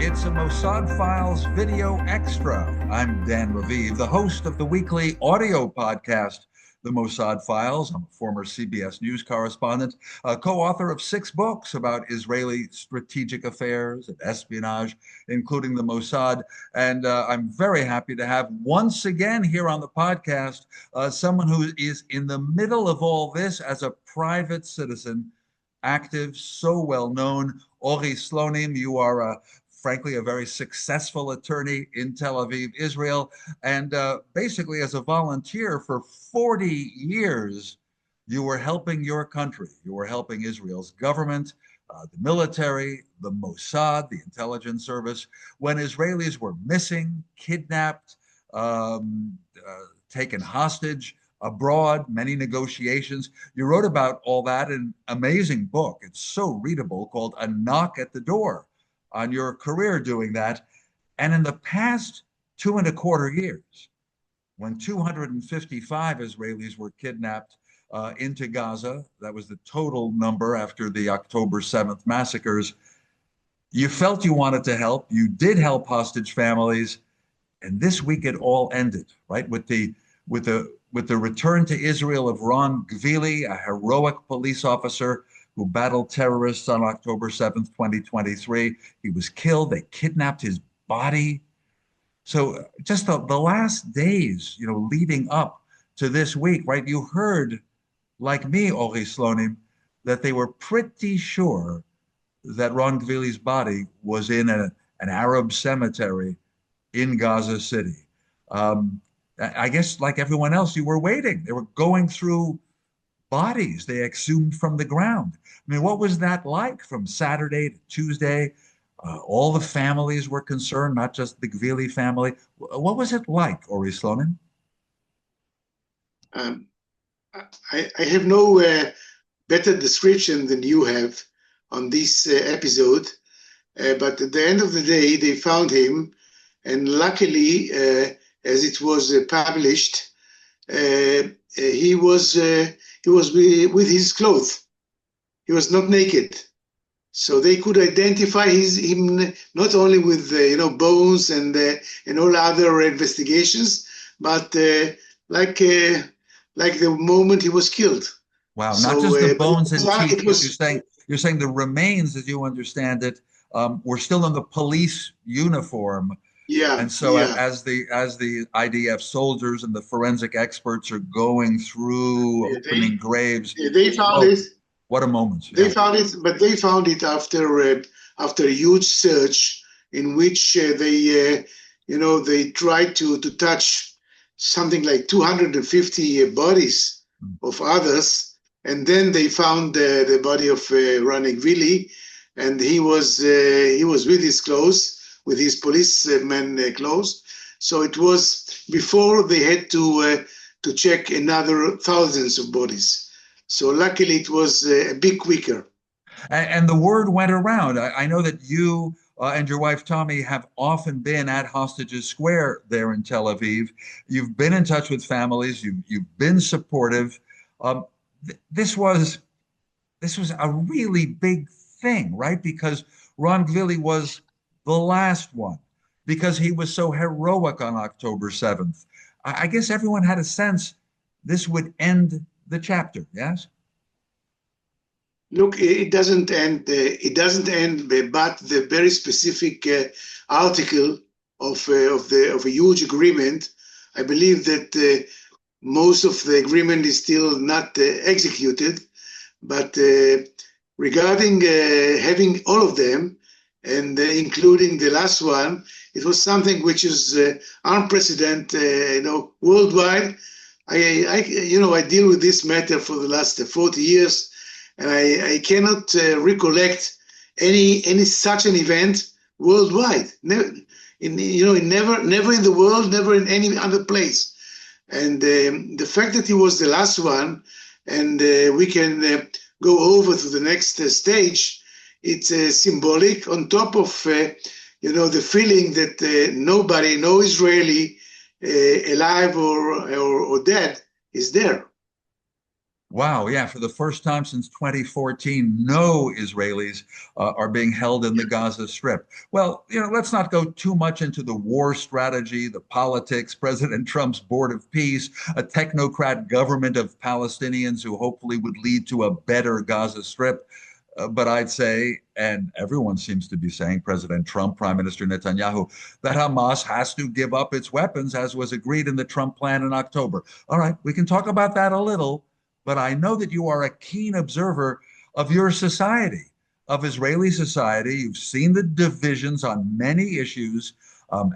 It's a Mossad Files video extra. I'm Dan Raviv, the host of the weekly audio podcast, The Mossad Files. I'm a former CBS News correspondent, co-author of 6 books about Israeli strategic affairs and espionage, including the Mossad. And I'm very happy to have once again here on the podcast someone who is in the middle of all this as a private citizen, active, so well known. Ory Slonim, you are frankly, a very successful attorney in Tel Aviv, Israel. And basically, as a volunteer for 40 years, you were helping your country. You were helping Israel's government, the military, the Mossad, the intelligence service, when Israelis were missing, kidnapped, taken hostage abroad, many negotiations. You wrote about all that in an amazing book. It's so readable, called A Knock at the Door, on your career doing that. And in the past 2.25 years, when 255 Israelis were kidnapped into Gaza, that was the total number after the October 7th massacres, you felt you wanted to help. You did help hostage families. And this week it all ended, right? With the return to Israel of Ran Gvilli, a heroic police officer who battled terrorists on October 7th, 2023. He was killed. They kidnapped his body. So just the last days, leading up to this week, right? You heard, like me, Ory Slonim, that they were pretty sure that Ran Gvilli's body was in an Arab cemetery in Gaza City. I guess like everyone else, you were waiting. They were going through bodies they exhumed from the ground. I mean, what was that like from Saturday to Tuesday? All the families were concerned, not just the Gvilli family. What was it like, Ory Slonim? I have no better description than you have on this episode, but at the end of the day, they found him, and luckily, as it was published, he was with his clothes. He was not naked, so they could identify him not only with bones and all other investigations, but like the moment he was killed. Wow! Not just the bones and teeth. You're saying the remains, as you understand it, were still in the police uniform. Yeah. And so as the IDF soldiers and the forensic experts are going through opening graves, they found it. What a moment! They found it, but they found it after a huge search in which they tried to touch something like 250 bodies of others, and then they found the body of Ran Gvilli, and he was with his clothes, with his policeman clothes. So it was before they had to check another thousands of bodies. So luckily it was a bit quicker. And the word went around. I know that you and your wife, Tommy, have often been at Hostages Square there in Tel Aviv. You've been in touch with families. You've been supportive. This was a really big thing, right? Because Ran Gvilli was the last one, because he was so heroic on October 7th. I guess everyone had a sense this would end the chapter, yes? Look, it doesn't end. But the very specific article of a huge agreement, I believe that most of the agreement is still not executed. But regarding having all of them, and including the last one, it was something which is unprecedented, worldwide. I deal with this matter for the last 40 years, and I cannot recollect any such an event worldwide. Never in the world, never in any other place. And the fact that he was the last one, and we can go over to the next stage, it's symbolic on top of the feeling that nobody, no Israeli alive or dead is there. Wow, yeah, for the first time since 2014, no Israelis are being held in the Gaza Strip. Well, let's not go too much into the war strategy, the politics, President Trump's Board of Peace, a technocrat government of Palestinians who hopefully would lead to a better Gaza Strip. But I'd say, and everyone seems to be saying, President Trump, Prime Minister Netanyahu, that Hamas has to give up its weapons as was agreed in the Trump plan in October. All right, we can talk about that a little, but I know that you are a keen observer of your society, of Israeli society. You've seen the divisions on many issues,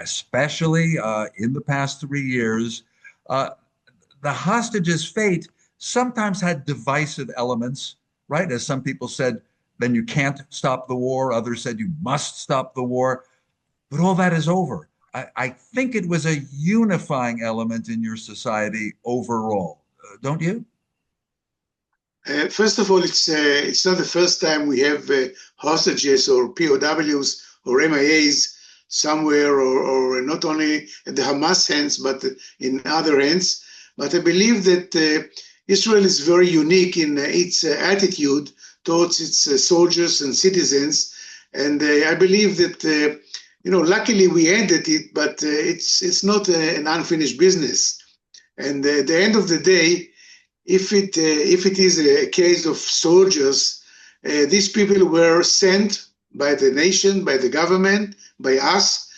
especially in the past 3 years. Uh, the hostages' fate sometimes had divisive elements, right? As some people said, then you can't stop the war. Others said you must stop the war. But all that is over. I think it was a unifying element in your society overall, don't you? First of all, it's not the first time we have hostages or POWs or MIAs somewhere, or not only at the Hamas hands, but in other hands. But I believe that Israel is very unique in its attitude towards its soldiers and citizens. And I believe that, luckily we ended it, but it's not an unfinished business. And at the end of the day, if it is a case of soldiers, these people were sent by the nation, by the government, by us,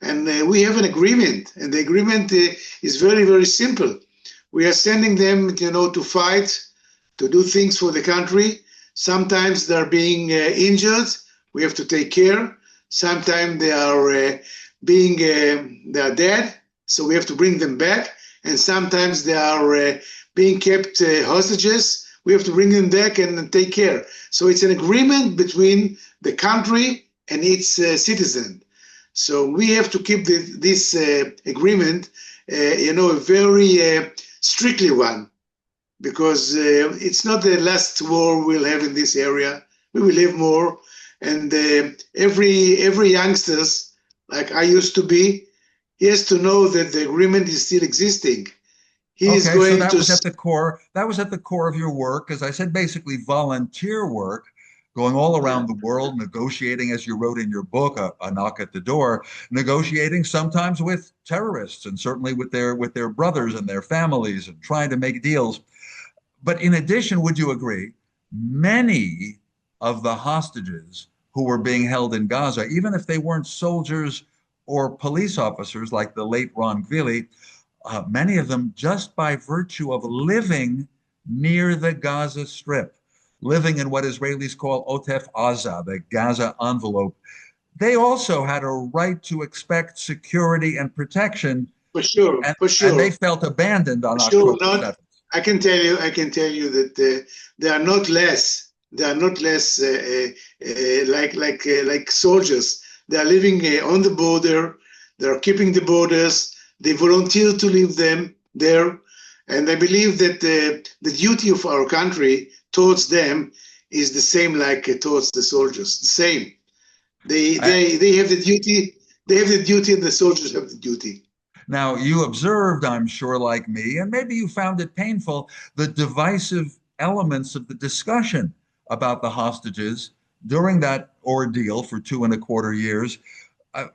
and we have an agreement. And the agreement is very, very simple. We are sending them, to fight, to do things for the country. Sometimes they're being injured. We have to take care. Sometimes they are they are dead, so we have to bring them back. And sometimes they are being kept hostages. We have to bring them back and take care. So it's an agreement between the country and its citizen. So we have to keep this agreement, a very strictly one, because it's not the last war we'll have in this area. We will have more, and every youngsters, like I used to be, he has to know that the agreement is still existing. He is Okay, so going that to. was at the core. That was at the core of your work, as I said, basically volunteer work, going all around the world, negotiating, as you wrote in your book, a knock at the door, negotiating sometimes with terrorists and certainly with their brothers and their families and trying to make deals. But in addition, would you agree, many of the hostages who were being held in Gaza, even if they weren't soldiers or police officers like the late Ran Gvilli, many of them just by virtue of living near the Gaza Strip, living in what Israelis call Otef Aza, the Gaza envelope, they also had a right to expect security and protection, For sure, and, for and sure. they felt abandoned on For sure, October not. 7th. I can tell you that they are not less. They are not less like soldiers. They are living on the border. They are keeping the borders. They volunteer to live them there, and I believe that the duty of our country towards them is the same like towards the soldiers. The same. They have the duty. They have the duty, and the soldiers have the duty. Now, you observed, I'm sure, like me, and maybe you found it painful, the divisive elements of the discussion about the hostages during that ordeal for 2.25 years.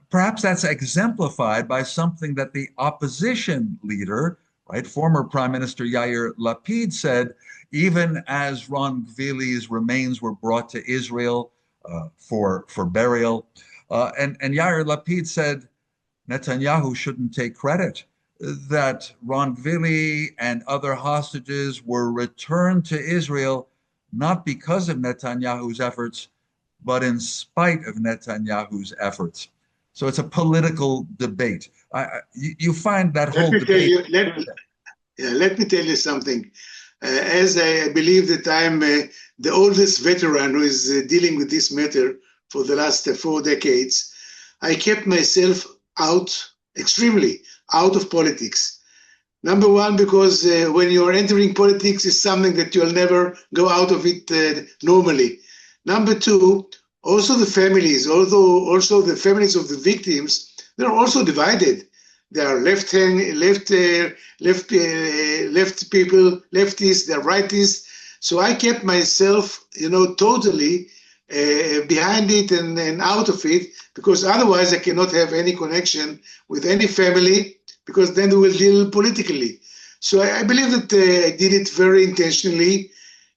Perhaps that's exemplified by something that the opposition leader, right, former Prime Minister Yair Lapid said, even as Ran Gvilli's remains were brought to Israel for burial. And Yair Lapid said, Netanyahu shouldn't take credit that Ran Gvilli and other hostages were returned to Israel not because of Netanyahu's efforts, but in spite of Netanyahu's efforts. So it's a political debate. You find that whole debate. Let me tell you something. As I believe that I'm the oldest veteran who is dealing with this matter for the last 4 decades, I kept myself extremely out of politics. Number one, because when you're entering politics, it's something that you'll never go out of it normally. Number two, also the families, also the families of the victims, they're also divided. There are left people, leftists, there are rightists, So I kept myself, totally behind it and out of it, because otherwise I cannot have any connection with any family, because then they will deal politically. So I believe that I did it very intentionally,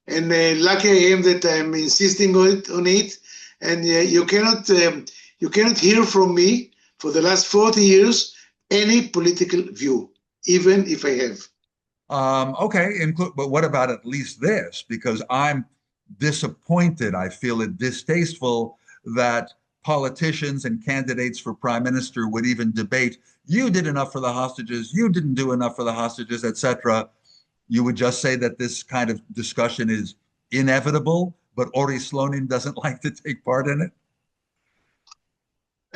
and lucky I am that I'm insisting on it. And you cannot hear from me for the last 40 years any political view, even if I have. Okay, but what about at least this? Because I'm disappointed. I feel it distasteful that politicians and candidates for prime minister would even debate, you did enough for the hostages, you didn't do enough for the hostages, etc. You would just say that this kind of discussion is inevitable, but Ory Slonim doesn't like to take part in it?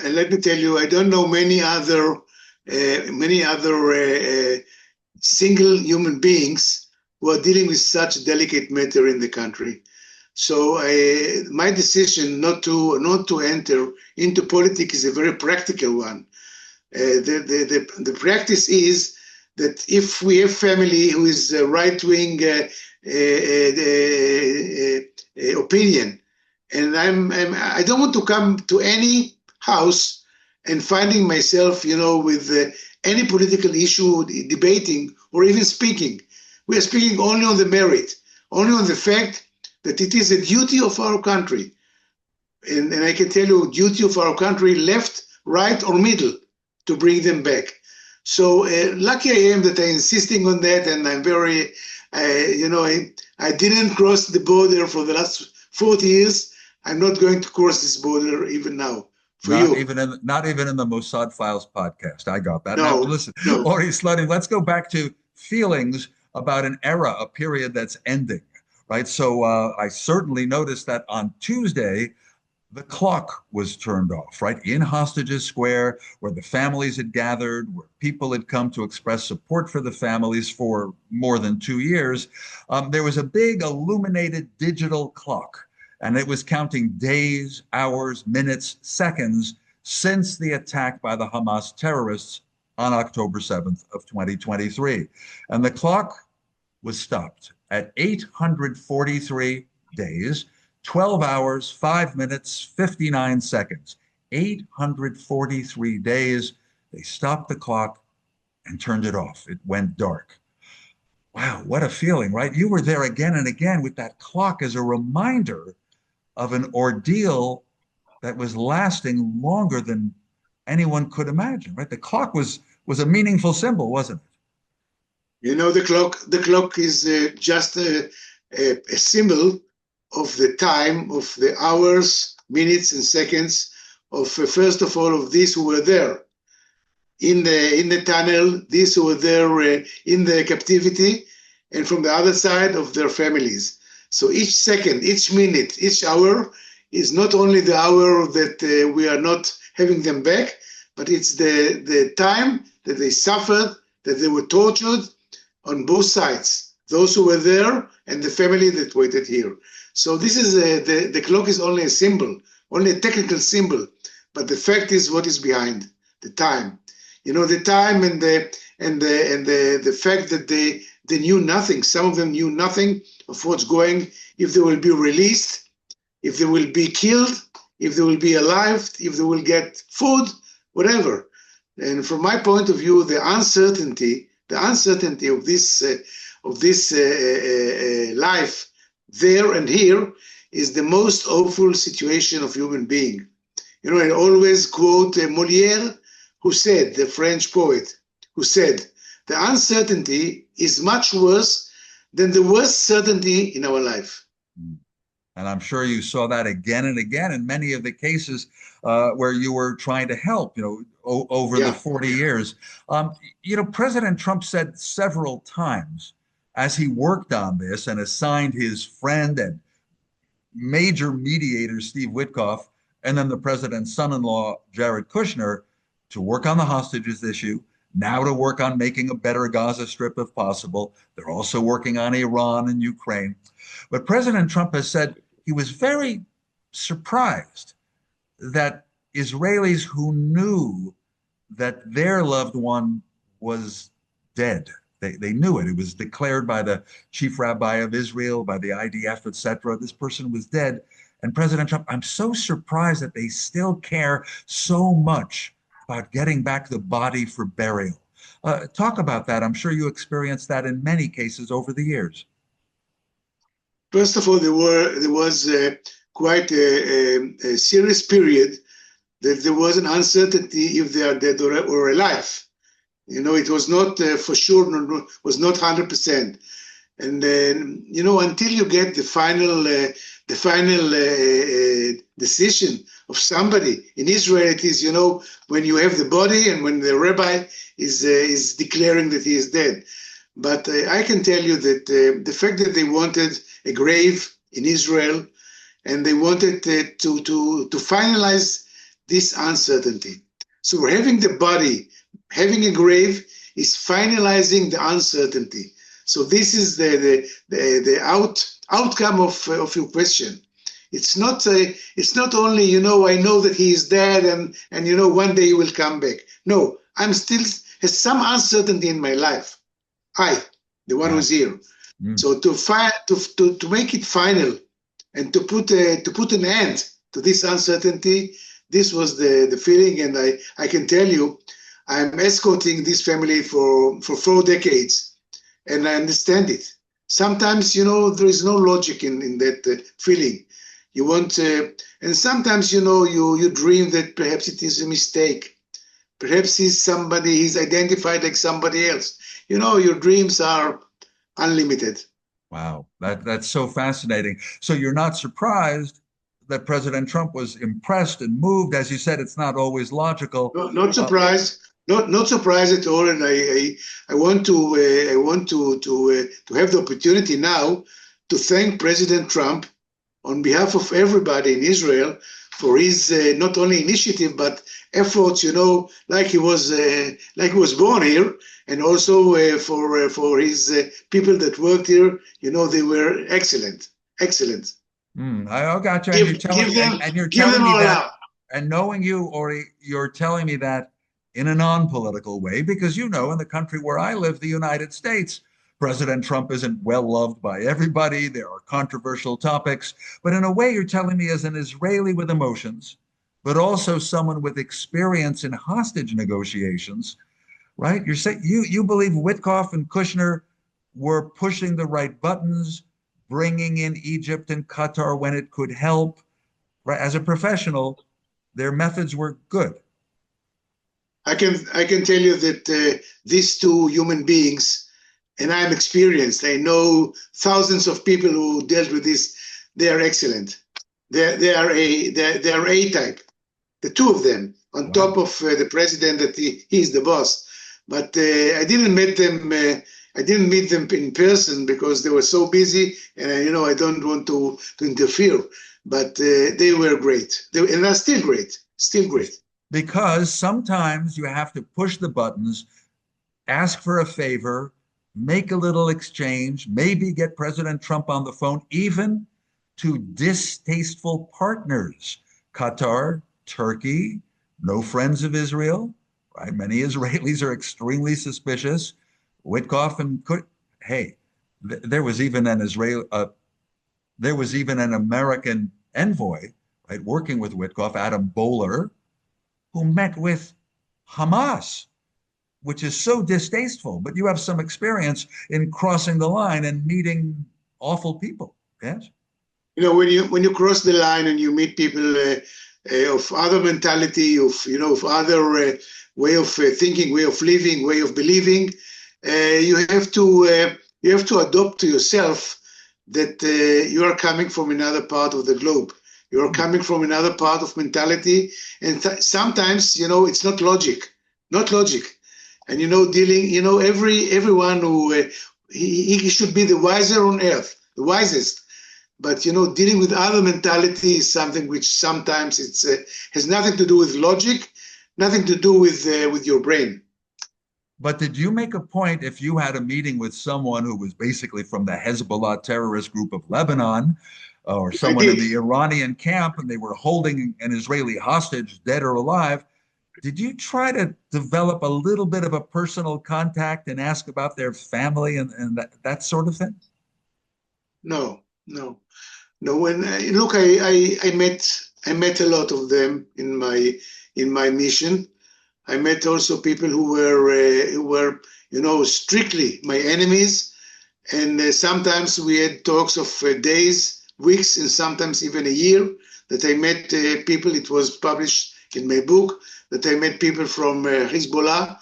And let me tell you, I don't know many other single human beings who are dealing with such delicate matter in the country. So my decision not to enter into politics is a very practical one. The practice is that if we have family who is right-wing opinion, and I don't want to come to any house and finding myself, with any political issue debating or even speaking. We are speaking only on the merit, only on the fact that it is a duty of our country. And I can tell you, duty of our country, left, right, or middle, to bring them back. So lucky I am that I'm insisting on that, and I'm very, I didn't cross the border for the last 40 years. I'm not going to cross this border even now. Not even in the Mossad Files podcast. I got that. No, now, listen, no. Ory Slonim, let's go back to feelings about an era, a period that's ending, right? So I certainly noticed that on Tuesday, the clock was turned off, right? In Hostages Square, where the families had gathered, where people had come to express support for the families for more than 2 years, there was a big illuminated digital clock. And it was counting days, hours, minutes, seconds since the attack by the Hamas terrorists on October 7th of 2023. And the clock was stopped at 843 days, 12 hours, 5 minutes, 59 seconds. 843 days. They stopped the clock and turned it off. It went dark. Wow, what a feeling, right? You were there again and again with that clock as a reminder of an ordeal that was lasting longer than anyone could imagine, right? The clock was a meaningful symbol, wasn't it? The clock is just a symbol of the time, of the hours, minutes, and seconds of, first of all, of these who were there in the tunnel, these who were there in the captivity, and from the other side of their families. So each second, each minute, each hour is not only the hour that we are not having them back, but it's the time that they suffered, that they were tortured on both sides, those who were there and the family that waited here. So this is the clock is only a symbol, only a technical symbol, but the fact is what is behind the time. The time and the fact that they knew nothing. Some of them knew nothing of what's going, if they will be released, if they will be killed, if they will be alive, if they will get food, whatever. And from my point of view, the uncertainty of this life there and here is the most awful situation of human being. I always quote Molière, who said, the French poet, who said, the uncertainty is much worse than the worst certainty in our life. And I'm sure you saw that again and again in many of the cases where you were trying to help, over the 40 years. President Trump said several times as he worked on this and assigned his friend and major mediator, Steve Witkoff, and then the president's son-in-law, Jared Kushner, to work on the hostages issue, now to work on making a better Gaza Strip if possible. They're also working on Iran and Ukraine. But President Trump has said he was very surprised that Israelis who knew that their loved one was dead They knew it. It was declared by the chief rabbi of Israel, by the IDF, etc. This person was dead. And President Trump, I'm so surprised that they still care so much about getting back the body for burial. Talk about that. I'm sure you experienced that in many cases over the years. First of all, there was quite a serious period that there was an uncertainty if they are dead or alive. It was not for sure, was not 100%. And then, until you get the final decision of somebody in Israel, it is, when you have the body and when the rabbi is declaring that he is dead. But I can tell you that the fact that they wanted a grave in Israel and they wanted to finalize this uncertainty. So we're having the body, having a grave is finalizing the uncertainty. So this is the outcome of your question. It's not only, I know that he is dead and one day he will come back. No, I'm still has some uncertainty in my life. The one who's here. So to make it final and to put an end to this uncertainty, this was the feeling, and I can tell you, I'm escorting this family for 4 decades, and I understand it. Sometimes, there is no logic in that feeling. You want, and sometimes, you dream that perhaps it is a mistake. Perhaps he's identified like somebody else. Your dreams are unlimited. Wow, that's so fascinating. So you're not surprised that President Trump was impressed and moved. As you said, it's not always logical. No, not surprised. Not surprised at all. And I want to have the opportunity now to thank President Trump on behalf of everybody in Israel for his not only initiative but efforts. Like he was born here, and also for his people that worked here. They were excellent. I got you. And you're telling me that, and knowing you, Ory, you're telling me that in a non-political way, because in the country where I live, the United States, President Trump isn't well loved by everybody. There are controversial topics, but in a way, you're telling me as an Israeli with emotions, but also someone with experience in hostage negotiations, right? You're saying you believe Witkoff and Kushner were pushing the right buttons, bringing in Egypt and Qatar when it could help, right? As a professional, their methods were good. I can tell you that these two human beings, and I'm experienced, I know thousands of people who dealt with this, they are excellent. They are A-type, the two of them, on top of the president that he's the boss. But I didn't meet them in person because they were so busy, and I don't want to interfere. But they were great, and they're still great. Because sometimes you have to push the buttons, ask for a favor, make a little exchange, maybe get President Trump on the phone, even to distasteful partners. Qatar, Turkey, no friends of Israel, right? Many Israelis are extremely suspicious. Witkoff and there was even an American envoy, right, working with Witkoff, Adam Bowler, who met with Hamas, which is so distasteful. But you have some experience in crossing the line and meeting awful people. Yes. When you cross the line and you meet people of other mentality, of other way of thinking, way of living, way of believing, you have to adopt to yourself that you are coming from another part of the globe. You're coming from another part of mentality, and sometimes it's not logic. And everyone who he should be the wiser on earth, the wisest. But dealing with other mentality is something which sometimes has nothing to do with logic, nothing to do with your brain. But did you make a point, if you had a meeting with someone who was basically from the Hezbollah terrorist group of Lebanon, or someone in the Iranian camp, and they were holding an Israeli hostage, dead or alive, Did you try to develop a little bit of a personal contact and ask about their family and that sort of thing? No, no, no. When look, I met a lot of them in my mission. I met also people who were strictly my enemies, and sometimes we had talks of days, weeks, and sometimes even a year that I met people. It was published in my book that I met people from Hezbollah,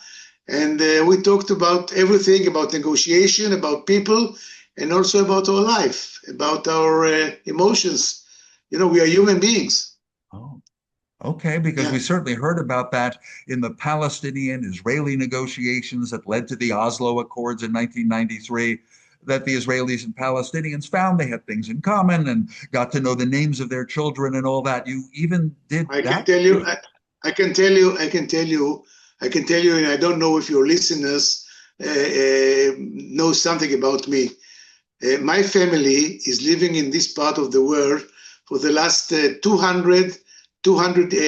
and we talked about everything, about negotiation, about people, and also about our life, about our emotions. We are human beings. Oh, okay, because we certainly heard about that in the Palestinian-Israeli negotiations that led to the Oslo Accords in 1993, that the Israelis and Palestinians found they had things in common and got to know the names of their children and all that. You even did I that? can tell you, I can tell you, and I don't know if your listeners know something about me. My family is living in this part of the world for the last 200,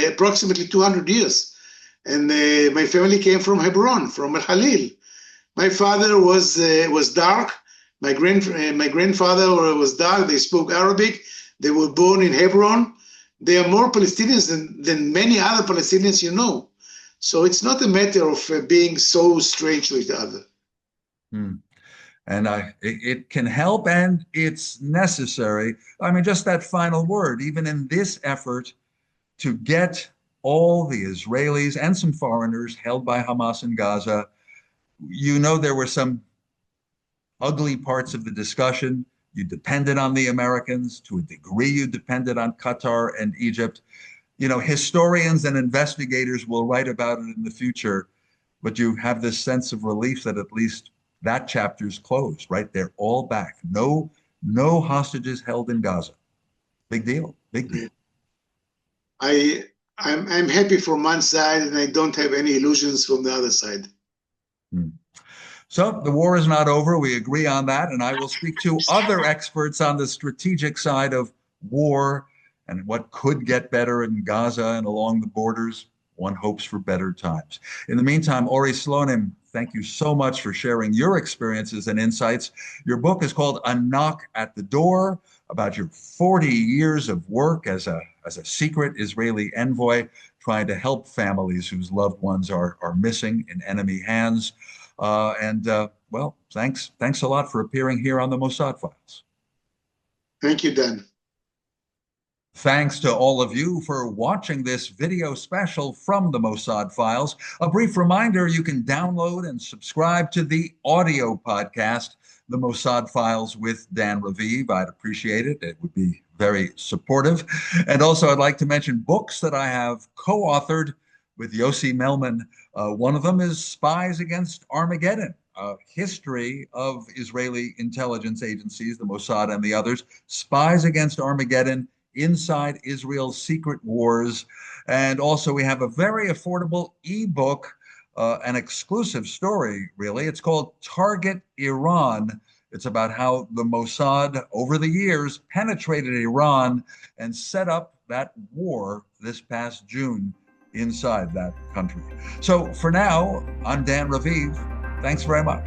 approximately 200 years. And my family came from Hebron, from Al Halil. My father was dark. My grandfather was dark. They spoke Arabic. They were born in Hebron. They are more Palestinians than many other Palestinians you know. So it's not a matter of being so strange to each other. And it can help, and it's necessary. I mean, just that final word, even in this effort to get all the Israelis and some foreigners held by Hamas in Gaza, there were some ugly parts of the discussion. You depended on the Americans. To a degree, you depended on Qatar and Egypt. Historians and investigators will write about it in the future, but you have this sense of relief that at least that chapter's closed, right? They're all back. No hostages held in Gaza. Big deal. Big deal. I'm happy from one side, and I don't have any illusions from the other side. So the war is not over. We agree on that. And I will speak to other experts on the strategic side of war and what could get better in Gaza and along the borders. One hopes for better times. In the meantime, Ory Slonim, thank you so much for sharing your experiences and insights. Your book is called A Knock at the Door, about your 40 years of work as a secret Israeli envoy, trying to help families whose loved ones are missing in enemy hands. Well, thanks a lot for appearing here on the Mossad Files. Thank you, Dan. Thanks to all of you for watching this video special from the Mossad Files. A brief reminder, you can download and subscribe to the audio podcast, The Mossad Files with Dan Raviv. I'd appreciate it. It would be very supportive. And also, I'd like to mention books that I have co-authored with Yossi Melman. One of them is Spies Against Armageddon, a history of Israeli intelligence agencies, the Mossad and the others. Spies Against Armageddon, Inside Israel's Secret Wars. And also we have a very affordable ebook, an exclusive story, really. It's called Target Iran. It's about how the Mossad, over the years, penetrated Iran and set up that war this past June inside that country. So for now, I'm Dan Raviv. Thanks very much.